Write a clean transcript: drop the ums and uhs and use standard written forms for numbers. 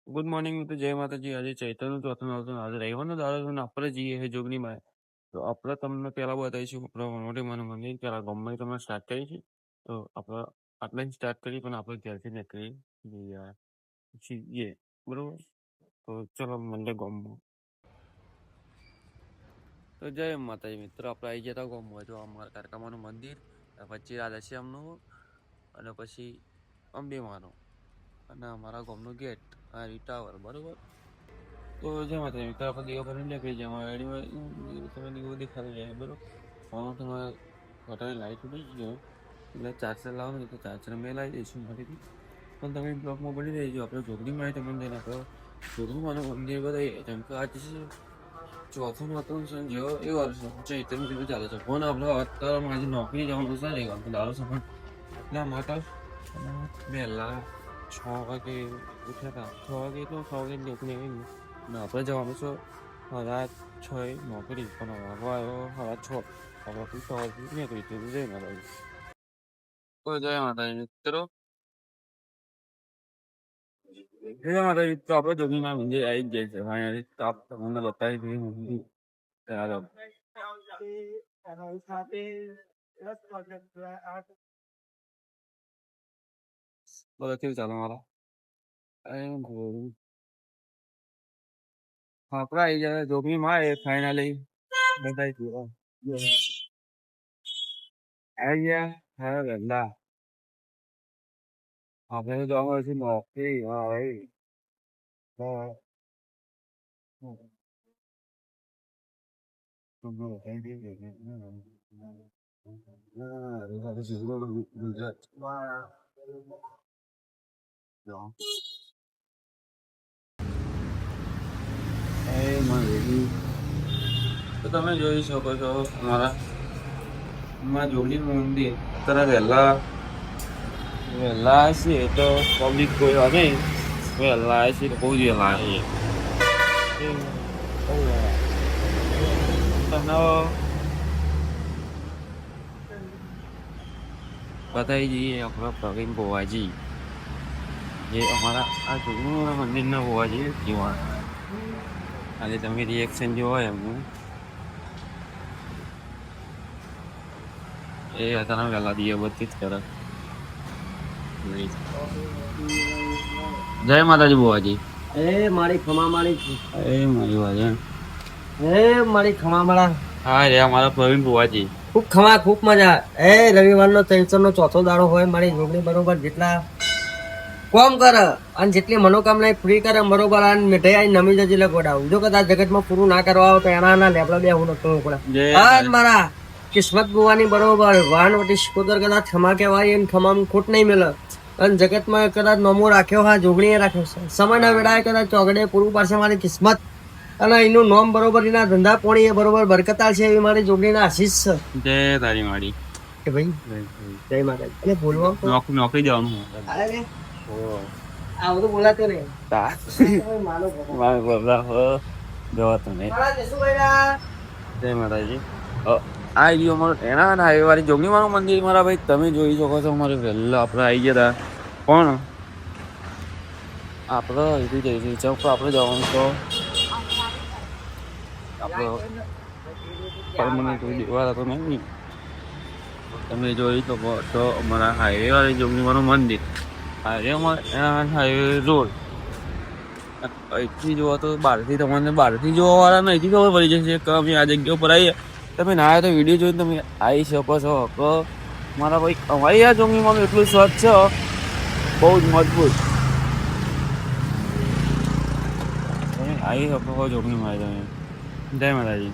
Good morning મિત્રો, જય માતાજી. આજે ચૈતરનું ચોથું નોરતું, આજે રવિવારનો દાડો છે અને આપણે જઈએ છે જોગણીમાં. તો આપણે તમને પહેલા બતાવીશું આપણા મોટી માનું મંદિર. પહેલા ગામમાં તમને સ્ટાર્ટ કરી છે. તો આપણે આટલા જ સ્ટાર્ટ કરી, પણ આપણે ઘરથી નીકળી છીએ બરોબર. તો ચલો મંદિર ગામમાં. તો જય માતાજી મિત્રો, આપણે આવી ગયા હતા ગામમાં. જો અમારા કારકામાનું મંદિર, વચ્ચે રાધેશ્યામનું અને પછી અંબે માનું અને અમારા ગામનું ગેટ આ ટાવર બરોબર. તો જે માતાજી મિત્રો, આપણે દીવા ભરીને નીકળી જાય. ગાડીમાં તમે દીવો દેખાડી જાય બરોબર. ફોન તમારે ઘટાડી લાઈટ ઉડી ગયો એટલે ચાર્જર લાવવાનું તો ચાર્જર મેં લાવી દઈશું મારીથી. પણ તમે બ્લોકમાં બની રહીજો. આપણે જોગણીમાં તમને જઈને આપણે જોગણીમાંનું મંદિર બતાવીએ. જેમ કે આજે ચોથું નોરતું છે જેવો એ વર્ષ ચૈતન્ય કીધું ચાલે છે. પણ આપણે અત્યારે આજે નોકરી જવાનું છે ને દાડો સમય એટલા માટે વહેલા 6 વાગે ઉઠ્યા હતા. 6 વાગે તો 6 વાગે નોકરી આવી ને આપણે જવાનું છે 6:30 નોકરી. પણ વાગવા આવ્યો 6:30. આપણે 6 વાગે નીકળી જતું જય માતાજી. તો જય માતાજી મિત્રો, જય માતાજી મિત્રો, આપણે જોગીમાં મંદિર આવી જ જાય છે. અહીંયા આપ તમને બતાવી દઈએ મંદિર. ચાલો બોલો કેવું ચાલો મારા આપણે આવી જાય જોગીમાં એ ફાઇનલી બતાવી દીધો. આવી ગયા હા વહેલા. આપણે તો જવાનું છે નોકરી. હા ભાઈ. હા. ગુજરાત તો તમે જોઈ શકો છો અમારા જોગણી મંદિર. અત્યારે વહેલા છીએ તો પબ્લિક કોઈ આવે વહેલા આવે છે તો બહુ જ વહેલા આવીએ. તમને બતાવી દઈએ આપણા પ્રવીણ ભુવાજી, જે અમારા આ જોગણીના મંદિરના ભુવાજી જીવા. આજે તમે રિએક્શન જોવો એમનું એ હતા વહેલા દિયાબત્તી જ કરે. જય માતાજી ભુવાજી. એ મારી ખમા મારી એ મારી વાત મારી ખમા મારા. હા રે અમારા પ્રવીણ ભુવાજી. ખૂબ ખમા ખૂબ મજા. રવિવારનો ચૈતરનો ચોથો દાડો હોય મારી જોગણી બરોબર. જેટલા કોમ કરે અને જેટલી મનોકામના પૂરી કરે બરોબર. આ મીઠાઈ નમી જજી લગવડાવ. જો કદાચ જગતમાં પૂરું ના કરવા આવે તો એના લેબડા બે હું નતો પડે. મારા કિસ્મત ગુવાની બરોબર. વાન વટી શિકોતર કદાચ ખમા કહેવાય એને ખમામાં ખોટ નહીં મળે. અને જગતમાં કદાચ નમો રાખ્યો હા જોગણીએ રાખ્યો છે. સમયના વેળાએ કદાચ ચોગડે પૂરું પાડશે મારી કિસ્મત. અને એનું નામ બરોબર એના ધંધા પોણી એ બરોબર બરકતાલ છે એવી મારી જોગણીના આશીષ છે. જય તારી માડી કે ભાઈ જય માતાજી. એટલે બોલવા નોકરી જવાનું. અરે આ બધું બોલાતો નહીં. જય માતાજી. આ ગયો અમારો એના હાઈવે વાળી જોગણીમાનું મંદિર. મારા ભાઈ તમે જોઈ શકો છો અમારે વહેલા આપણે આવી ગયા હતા. પણ આપણે અહીંથી જઈશું ચોક. આપણે જવાનું તો આપણે પરમાનન્ટ દેવાળા તો નહીં. તમે જોઈ શકો તો અમારા હાઈવે વાળી જોગણીમાનું મંદિર. હાઈવે રોડ અહીંથી જોવા તો બહારથી તમને બહારથી જોવા વાળા નહીં ખબર પડી જશે કે અમે આ જગ્યા ઉપર આવીએ. તમે ના આવ્યા તો વિડીયો જોઈને તમે આવી શકો છો. તો મારા ભાઈ અમારી આ જોગણીમાં એટલું સ્વચ્છ છે, બહુ જ મજબૂત. તમે આવી શકો છો જોગણીમાં. તમે જય માતાજી.